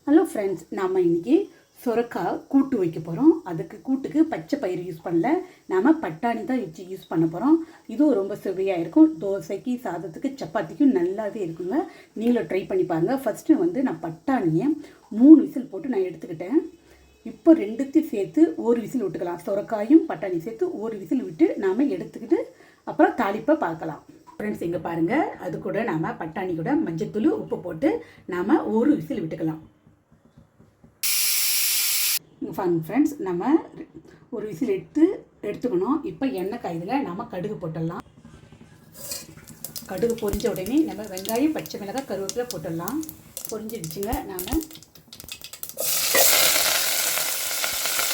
Hello friends, நாம் இன்றைக்கி சுரக்காய் கூட்டு வைக்க போகிறோம். அதுக்கு கூட்டுக்கு பச்சை பயிறு யூஸ் பண்ணல, நாம் பட்டாணி தான் வச்சு யூஸ் பண்ண போகிறோம். இதுவும் ரொம்ப சுவையாக இருக்கும். தோசைக்கு, சாதத்துக்கு, சப்பாத்திக்கும் நல்லாவே இருக்குங்க. நீங்களும் ட்ரை பண்ணி பாருங்கள். ஃபஸ்ட்டு நான் பட்டாணியை 3 விசில் போட்டு நான் எடுத்துக்கிட்டேன். இப்போ ரெண்டுத்தையும் சேர்த்து ஒரு விசில் விட்டுக்கலாம். சுரக்காயும் பட்டாணி சேர்த்து ஒரு விசில் விட்டு நாம் எடுத்துக்கிட்டு அப்புறம் தாளிப்பை பார்க்கலாம். ஃப்ரெண்ட்ஸ், இங்கே பாருங்கள், அது கூட நாம் பட்டாணி கூட மஞ்சத்தூள், உப்பு போட்டு நாம் ஒரு விசில் விட்டுக்கலாம். ஃப்ரெண்ட்ஸ், நம்ம ஒரு விசில் எடுத்துக்கணும். இப்போ எண்ணெய் காய்தில் நம்ம கடுகு போட்டுடலாம். கடுகு பொரிஞ்ச உடனே நம்ம வெங்காயம், பச்சை மிளகாய், கருவேப்பிலை போட்டுடலாம். பொரிஞ்சிடுச்சுங்க. நாம்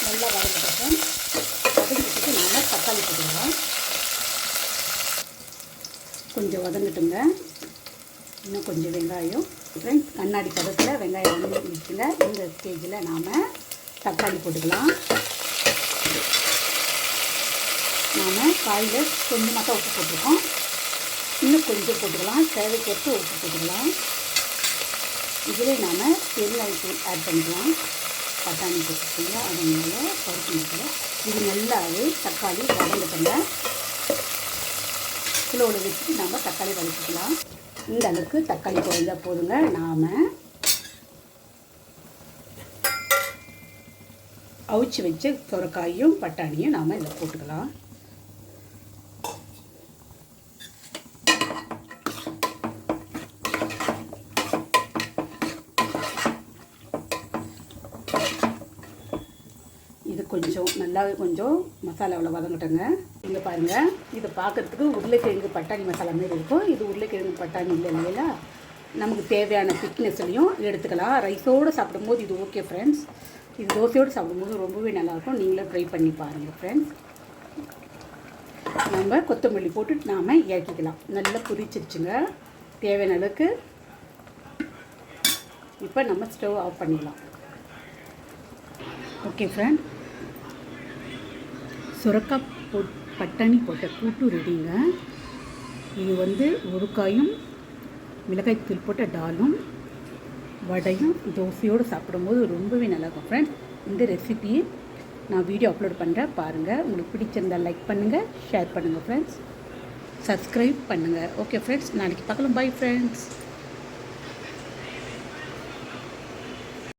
நல்லா வதக்கிட்டோம். வதக்கிட்டு நாம் தக்காளி போட்டுக்கலாம். கொஞ்சம் வதங்கிட்டுங்க. இன்னும் கொஞ்சம் வெங்காயம். ஃப்ரெண்ட்ஸ், கண்ணாடி பதத்தில் வெங்காயம் வதங்கிடுச்சுங்க. இந்த ஸ்டேஜில் நாம் தக்காளி போட்டுக்கலாம். நாம் காயில் கொஞ்சமாக தான் உப்பு போட்டிருக்கோம். இன்னும் கொஞ்சம் போட்டுக்கலாம். தேவைக்கேற்ப உப்பு போட்டுக்கலாம். இதில் நாம் பெருங்காயத்தூள் ஆட் பண்ணிக்கலாம். பட்டாணி போட்டுக்கோங்க. அதனால பருப்பு மட்டும் இது நல்லாவே தக்காளி வதங்கட்டுங்க. ஸ்லோவில் வச்சுட்டு நம்ம தக்காளி வதக்கிக்கலாம். இந்த அளவுக்கு தக்காளி குறைஞ்சால் போதுங்க. நாம் அவிச்சு வச்ச சுரக்காயும் பட்டாணியும் நாம் இதில் போட்டுக்கலாம். இது நல்லாவே கொஞ்சம் மசாலாவில் வதங்கட்டுங்க. இங்கே பாருங்கள், இது பார்க்குறதுக்கு உருளைக்கிழங்கு பட்டாணி மசாலா மாரி இருக்கும். இது உருளைக்கிழங்கு பட்டாணி இல்லை இல்லைங்களா. நமக்கு தேவையான திக்னஸ்லையும் எடுத்துக்கலாம். ரைஸோடு சாப்பிடும்போது இது ஓகே ஃப்ரெண்ட்ஸ். இது தோசையோடு சாப்பிடும்போது ரொம்பவே நல்லாயிருக்கும். நீங்களும் ட்ரை பண்ணி பாருங்கள் ஃப்ரெண்ட்ஸ். நம்ம கொத்தமல்லி போட்டு நாம் இறக்கிக்கலாம். நல்லா புரிச்சிருச்சுங்க தேவையான அளவுக்கு. இப்போ நம்ம ஸ்டவ் ஆஃப் பண்ணிடலாம். ஓகே ஃப்ரெண்ட், சுரக்காய் பட்டாணி போட்ட கூட்டு ரெடிங்க. இது உருக்காயும் மிளகாய்த்தூள் போட்ட டாலும் வடையும் தோசையோடு சாப்பிடும்போது ரொம்பவே நல்லாயிருக்கும் ஃப்ரெண்ட்ஸ். இந்த ரெசிபியை நான் வீடியோ அப்லோட் பண்ணுறேன், பாருங்கள். உங்களுக்கு பிடிச்சிருந்தால் லைக் பண்ணுங்கள், ஷேர் பண்ணுங்கள் ஃப்ரெண்ட்ஸ். சப்ஸ்கிரைப் பண்ணுங்கள். ஓகே ஃப்ரெண்ட்ஸ், நாளைக்கு பார்க்கலாம். Bye friends.